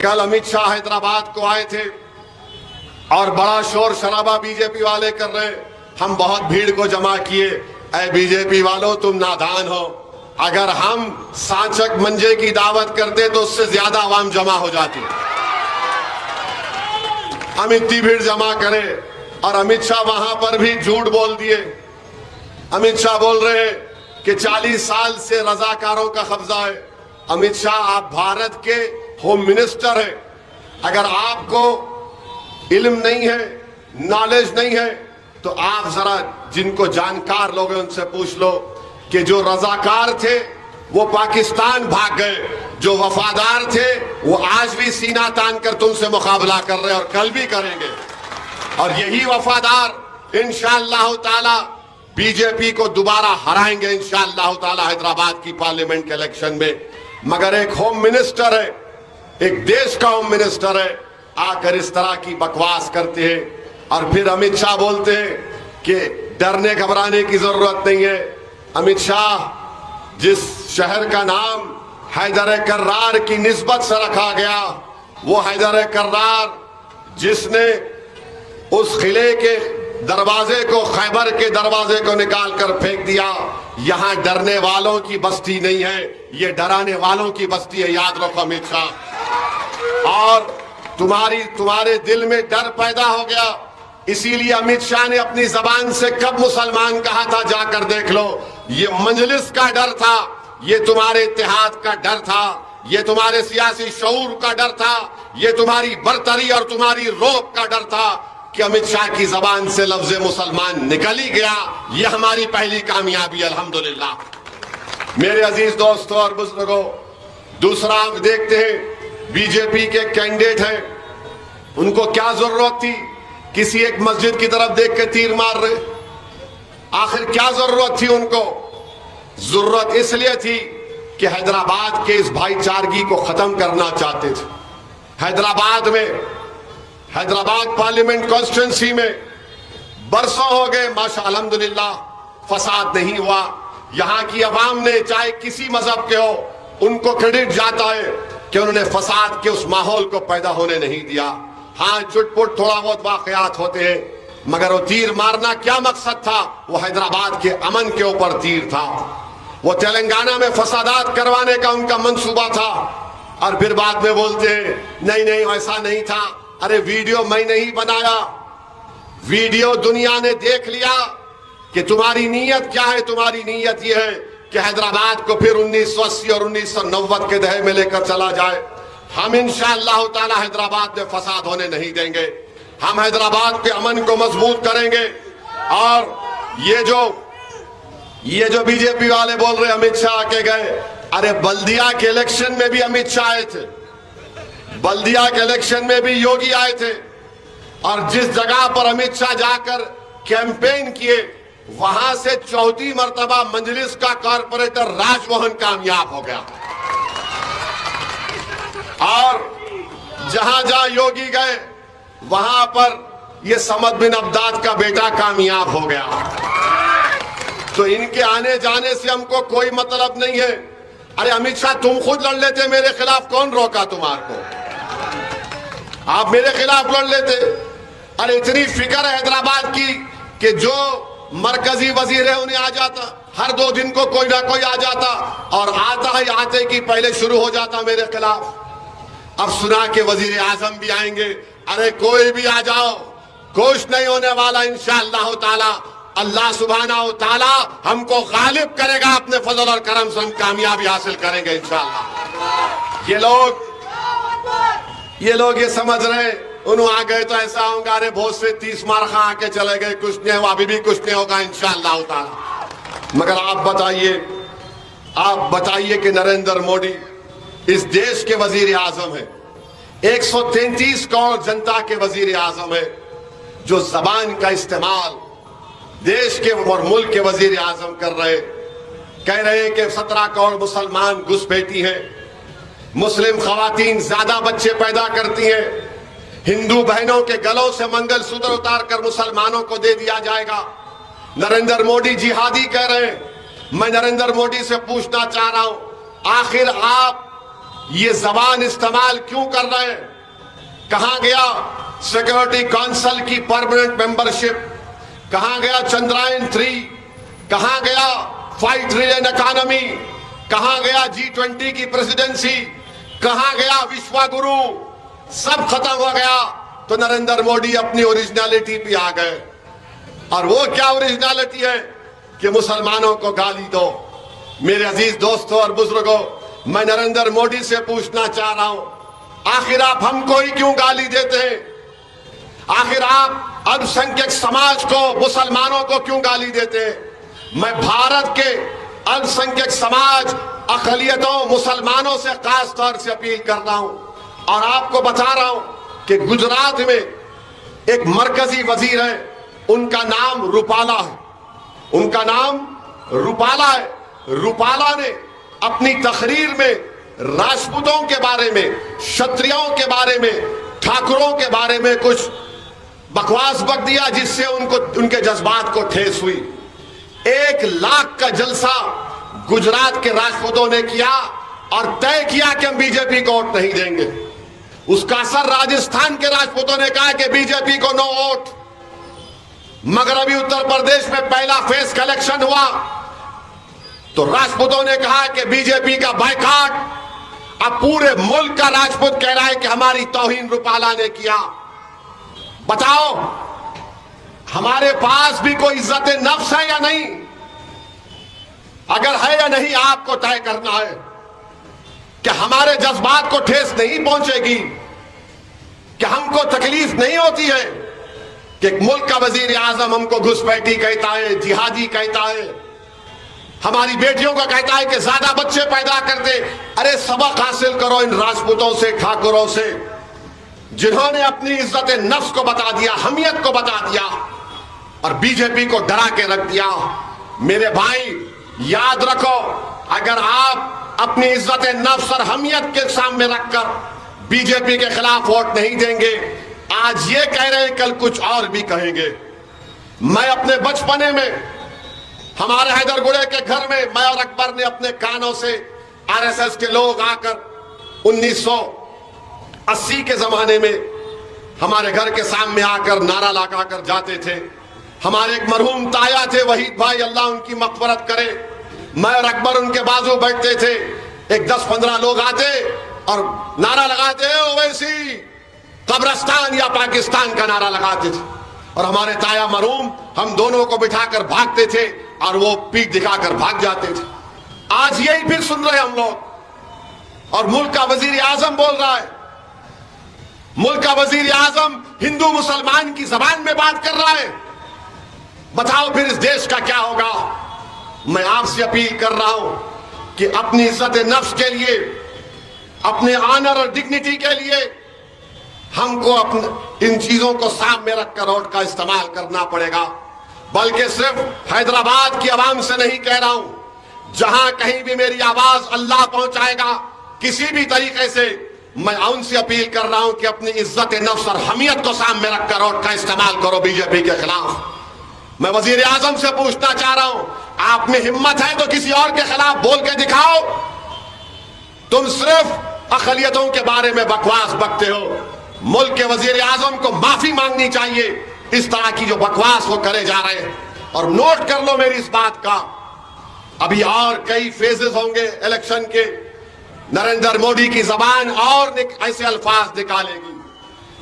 कल अमित शाह हैदराबाद को आए थे और बड़ा शोर शराबा बीजेपी वाले कर रहे। हम बहुत भीड़ को जमा किए। ऐ बीजेपी वालों, तुम नादान हो। अगर हम सांचक मंजे की दावत करते तो उससे ज्यादा आवाम जमा हो जाती। हम इतनी भीड़ जमा करें और अमित शाह वहां पर भी झूठ बोल दिए। अमित शाह बोल रहे हैं कि 40 साल से रजाकारों का कब्जा है। अमित शाह, आप भारत के होम मिनिस्टर हैं। अगर आपको इल्म नहीं है, नॉलेज नहीं है, तो आप जरा जिनको जानकार लोग हैं उनसे पूछ लो कि जो रजाकार थे वो पाकिस्तान भाग गए, जो वफादार थे वो आज भी सीना तान कर तुमसे मुकाबला कर रहे हैं और कल भी करेंगे। और यही वफादार इंशाअल्लाह ताला बीजेपी को दोबारा हराएंगे इंशाअल्लाह ताला हैदराबाद की पार्लियामेंट के इलेक्शन में। मगर एक होम मिनिस्टर है, एक देश का होम मिनिस्टर है, आकर इस तरह की बकवास करते हैं। और फिर अमित शाह बोलते हैं कि डरने घबराने की जरूरत नहीं है। अमित शाह, जिस शहर का नाम हैदर कर्रार की निस्बत से रखा गया, वो हैदर कर्रार जिसने उस किले के दरवाजे को, खैबर के दरवाजे को निकाल कर फेंक दिया, यहां डरने वालों की बस्ती नहीं है, ये डराने वालों की बस्ती है। याद रखो अमित शाह। और तुम्हारे दिल में डर पैदा हो गया, इसीलिए अमित शाह ने अपनी जबान से कब मुसलमान कहा था, जाकर देख लो। ये मजलिस का डर था, ये तुम्हारे इत्तेहाद का डर था, ये तुम्हारे सियासी शऊर का डर था, ये तुम्हारी बरतरी और तुम्हारी रोब का डर था कि अमित शाह की जबान से लफ्ज मुसलमान निकल ही गया। ये हमारी पहली कामयाबी अल्हम्दुलिल्लाह। मेरे अजीज दोस्तों और बुजुर्गों, दूसरा आप देखते हैं बीजेपी के कैंडिडेट हैं, उनको क्या जरूरत थी किसी एक मस्जिद की तरफ देख के तीर मार रहे? आखिर क्या जरूरत थी उनको? जरूरत इसलिए थी कि हैदराबाद के इस भाईचारगी को खत्म करना चाहते थे। हैदराबाद पार्लियामेंट कॉन्स्टिट्यूंसी में बरसों हो गए माशा अल्हम्दुलिल्लाह फसाद नहीं हुआ। यहां की अवाम ने, चाहे किसी मजहब के हो, उनको क्रेडिट जाता है कि उन्होंने फसाद के उस माहौल को पैदा होने नहीं दिया। हाँ, चुटपुट थोड़ा बहुत वाकयात होते हैं, मगर वो तीर मारना क्या मकसद था? वो हैदराबाद के अमन के ऊपर तीर था। वो तेलंगाना में फसादात करवाने का उनका मंसूबा था। और फिर बाद में बोलते हैं नहीं नहीं ऐसा नहीं था। अरे वीडियो मैं नहीं बनाया, वीडियो दुनिया ने देख लिया कि तुम्हारी नीयत क्या है। तुम्हारी नीयत यह है कि हैदराबाद को फिर 1980 और 1990 के दहर में लेकर चला जाए। हम इंशाअल्लाह ताला हैदराबाद में फसाद होने नहीं देंगे। हम हैदराबाद के अमन को मजबूत करेंगे। और ये जो बीजेपी वाले बोल रहे अमित शाह के गए, अरे बल्दिया के इलेक्शन में भी अमित शाह आए थे, बल्दिया के इलेक्शन में भी योगी आए थे। और जिस जगह पर अमित शाह जाकर कैंपेन किए, वहां से चौथी मर्तबा मजलिस का कॉर्पोरेटर राजमोहन कामयाब हो गया। और जहां जहां योगी गए वहां पर ये समद बिन अब्दाद का बेटा कामयाब हो गया। तो इनके आने जाने से हमको कोई मतलब नहीं है। अरे अमित शाह, तुम खुद लड़ लेते मेरे खिलाफ, कौन रोका तुम्हारे को? आप मेरे खिलाफ लड़ लेते। अरे इतनी फिक्र है हैदराबाद की कि जो मरकजी वजीर है उन्हें आ जाता, हर 2 दिन को कोई ना कोई आ जाता, और आता ही आते की पहले शुरू हो जाता मेरे खिलाफ। अब सुना के वजीर आजम भी आएंगे। अरे कोई भी आ जाओ, कुछ नहीं होने वाला इंशाअल्लाह ताला। अल्लाह सुब्हाना व तआला हमको गालिब करेगा अपने फजल और करम से, हम कामयाबी हासिल करेंगे इंशाअल्लाह। ये लोग ये समझ रहे उन्होंने आ गए तो ऐसा होगा, अरे बहुत से 30 मार खा आके चले गए, कुछ नहीं हुआ, अभी भी कुछ नहीं होगा इंशाअल्लाह ताला। मगर आप बताइए कि नरेंद्र मोदी इस देश के वजीर आजम है, 133 करोड़ जनता के वजीर आजम है, जो जबान का इस्तेमाल देश के और मुल्क के वजीर आजम कर रहे, कह रहे हैं कि 17 करोड़ मुसलमान घुसपैठी हैं, मुस्लिम खवातीन ज्यादा बच्चे पैदा करती हैं, हिंदू बहनों के गलों से मंगलसूत्र उतार कर मुसलमानों को दे दिया जाएगा। नरेंद्र मोदी जिहादी कह रहे हैं। मैं नरेंद्र मोदी से पूछना चाह रहा हूं, आखिर आप ये जबान इस्तेमाल क्यों कर रहे हैं? कहां गया सिक्योरिटी काउंसिल की परमानेंट मेंबरशिप? कहां गया चंद्रयान 3? कहां गया 5 ट्रिलियन इकोनॉमी? कहां गया G20 की प्रेसिडेंसी? कहां गया विश्व गुरु? सब खत्म हो गया। तो नरेंद्र मोदी अपनी ओरिजिनलिटी पे आ गए। और वो क्या ओरिजिनलिटी है कि मुसलमानों को गाली दो। मेरे अजीज दोस्तों और बुजुर्गों, मैं नरेंद्र मोदी से पूछना चाह रहा हूं, आखिर आप हमको ही क्यों गाली देते हैं? आखिर आप अल्पसंख्यक समाज को, मुसलमानों को क्यों गाली देते हैं? मैं भारत के अल्पसंख्यक समाज, अक़लियतों, मुसलमानों से खास तौर से अपील कर रहा हूं और आपको बता रहा हूं कि गुजरात में एक मरकजी वजीर है, उनका नाम रूपाला है। उनका नाम रूपाला है। रूपाला ने अपनी तकरीर में राजपूतों के बारे में, क्षत्रियों के बारे में, ठाकुरों के बारे में कुछ बकवास बक दिया, जिससे उनके जज्बात को ठेस हुई। 1 लाख का जलसा गुजरात के राजपूतों ने किया और तय किया कि हम बीजेपी को वोट नहीं देंगे। उसका असर राजस्थान के राजपूतों ने कहा कि बीजेपी को नो वोट। मगर अभी उत्तर प्रदेश में पहला फेस का इलेक्शन हुआ तो राजपूतों ने कहा कि बीजेपी का बायकॉट। अब पूरे मुल्क का राजपूत कह रहा है कि हमारी तौहीन रूपाला ने किया। बताओ, हमारे पास भी कोई इज्जत नफ्स है या नहीं? अगर है या नहीं, आपको तय करना है कि हमारे जज्बात को ठेस नहीं पहुंचेगी, कि हमको तकलीफ नहीं होती है कि एक मुल्क का वजीर आजम हमको घुसपैठी कहता है, जिहादी कहता है, हमारी बेटियों को कहता है कि ज्यादा बच्चे पैदा कर दे। अरे सबक हासिल करो इन राजपूतों से, ठाकुरों से, जिन्होंने अपनी इज्जत नफ्स को बता दिया, हमियत को बता दिया और बीजेपी को डरा के रख दिया। मेरे भाई याद रखो, अगर आप अपनी इज्जत नफ्स और हमियत के सामने रखकर बीजेपी के खिलाफ वोट नहीं देंगे, आज ये कह रहे हैं, कल कुछ और भी कहेंगे। मैं अपने बचपने में हमारे हैदरगुड़े के घर में मैं और अकबर ने अपने कानों से आरएसएस के लोग आकर 1980 के जमाने में हमारे घर के सामने आकर नारा लगा कर जाते थे। हमारे एक मरहूम ताया थे वहीद भाई, अल्लाह उनकी मग़फ़िरत करे, मैं और अकबर उनके बाजू बैठते थे। एक 10-15 लोग आते और नारा लगाते, ओवैसी कब्रिस्तान या पाकिस्तान का नारा लगाते थे और हमारे ताया मरहूम हम दोनों को बिठाकर भागते थे और वो पीठ दिखाकर भाग जाते थे। आज यही फिर सुन रहे हम लोग और मुल्क का वजीर आजम बोल रहा है। मुल्क का वजीर आजम हिंदू मुसलमान की जबान में बात कर रहा है। बताओ फिर इस देश का क्या होगा? मैं आपसे अपील कर रहा हूं कि अपनी इज्जत नफ्स के लिए, अपने ऑनर और डिग्निटी के लिए हमको अपने इन चीजों को सामने रखकर वोट का इस्तेमाल करना पड़ेगा। बल्कि सिर्फ हैदराबाद की आवाम से नहीं कह रहा हूं, जहां कहीं भी मेरी आवाज अल्लाह पहुंचाएगा किसी भी तरीके से, मैं उनसे अपील कर रहा हूं कि अपनी इज्जत नफ्स और हमियत को सामने रखकर वोट का इस्तेमाल करो बीजेपी के खिलाफ। मैं वजीर आजम से पूछना चाह रहा हूं, आप में हिम्मत है तो किसी और के खिलाफ बोल के दिखाओ। तुम सिर्फ अक़लियतों के बारे में बकवास बकते हो। मुल्क के वजीर आजम को माफी मांगनी चाहिए इस तरह की जो बकवास वो करे जा रहे हैं। और नोट कर लो मेरी इस बात का, अभी और कई फेजेस होंगे इलेक्शन के। नरेंद्र मोदी की जबान और ऐसे अल्फाज निकालेगी।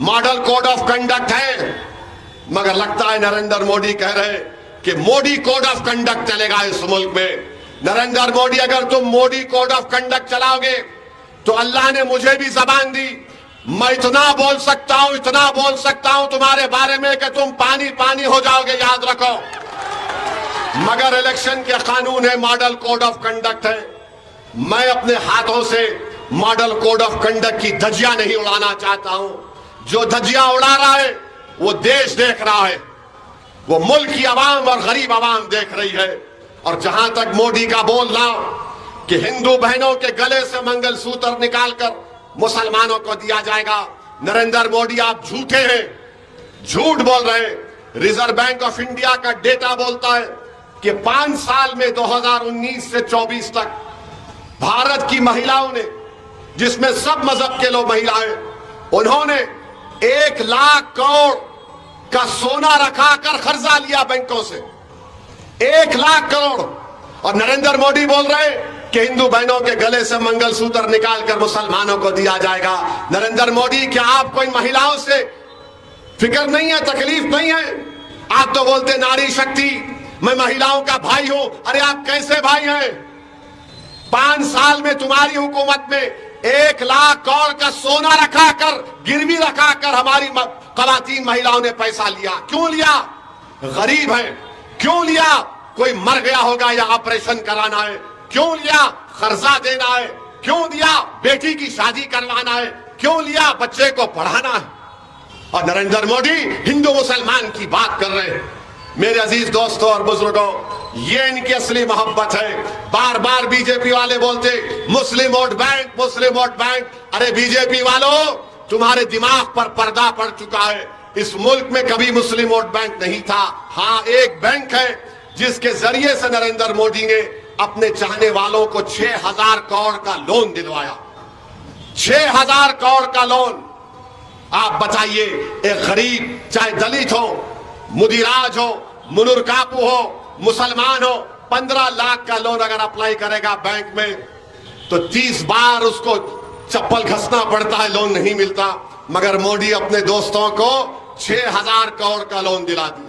मॉडल कोड ऑफ कंडक्ट है, मगर लगता है नरेंद्र मोदी कह रहे कि मोदी कोड ऑफ कंडक्ट चलेगा इस मुल्क में। नरेंद्र मोदी, अगर तुम मोदी कोड ऑफ कंडक्ट चलाओगे तो अल्लाह ने मुझे भी जबान दी, मैं इतना बोल सकता हूं, इतना बोल सकता हूं तुम्हारे बारे में कि तुम पानी पानी हो जाओगे, याद रखो। मगर इलेक्शन के कानून है, मॉडल कोड ऑफ कंडक्ट है। मैं अपने हाथों से मॉडल कोड ऑफ कंडक्ट की धज्जियां नहीं उड़ाना चाहता हूं। जो धज्जियां उड़ा रहा है वो देश देख रहा है, वो मुल्क की आवाम और गरीब आवाम देख रही है। और जहां तक मोदी का बोलना कि हिंदू बहनों के गले से मंगलसूत्र निकालकर मुसलमानों को दिया जाएगा, नरेंद्र मोदी आप झूठे हैं, झूठ बोल रहे हैं। रिजर्व बैंक ऑफ इंडिया का डेटा बोलता है कि 5 साल में 2019 से 24 तक भारत की महिलाओं ने जिसमें सब मजहब के लोग महिलाएं, उन्होंने 1 लाख करोड़ का सोना रखाकर कर्जा लिया बैंकों से, 1 लाख करोड़। और नरेंद्र मोदी बोल रहे कि हिंदू बहनों के गले से मंगलसूत्र निकालकर मुसलमानों को दिया जाएगा। नरेंद्र मोदी, क्या आपको इन महिलाओं से फिक्र नहीं है, तकलीफ नहीं है? आप तो बोलते नारी शक्ति, मैं महिलाओं का भाई हूं। अरे आप कैसे भाई हैं? 5 साल में तुम्हारी हुकूमत में 1 लाख करोड़ का सोना रखाकर, गिरवी रखाकर हमारी खवातीन महिलाओं ने पैसा लिया। क्यों लिया? गरीब है। क्यों लिया? कोई मर गया होगा या ऑपरेशन कराना है। क्यों लिया? कर्जा देना है। क्यों दिया? बेटी की शादी करवाना है। क्यों लिया? बच्चे को पढ़ाना है। और नरेंद्र मोदी हिंदू मुसलमान की बात कर रहे हैं। मेरे अजीज दोस्तों और बुजुर्गों, ये इनकी असली मोहब्बत है। बार बार बीजेपी वाले बोलते मुस्लिम वोट बैंक, मुस्लिम वोट बैंक। अरे बीजेपी वालों, तुम्हारे दिमाग पर पर्दा पड़ चुका है। इस मुल्क में कभी मुस्लिम वोट बैंक नहीं था। हाँ, एक बैंक है जिसके जरिए से नरेंद्र मोदी ने अपने चाहने वालों को 6,000 करोड़ का लोन दिलवाया। 6,000 करोड़ का लोन। आप बताइए, एक गरीब, चाहे दलित हो, मुदिराज हो, मुनुर कापू हो, मुसलमान हो, 15 लाख का लोन अगर अप्लाई करेगा बैंक में तो 30 बार उसको चप्पल घसना पड़ता है, लोन नहीं मिलता। मगर मोदी अपने दोस्तों को 6,000 करोड़ का लोन दिला दिया।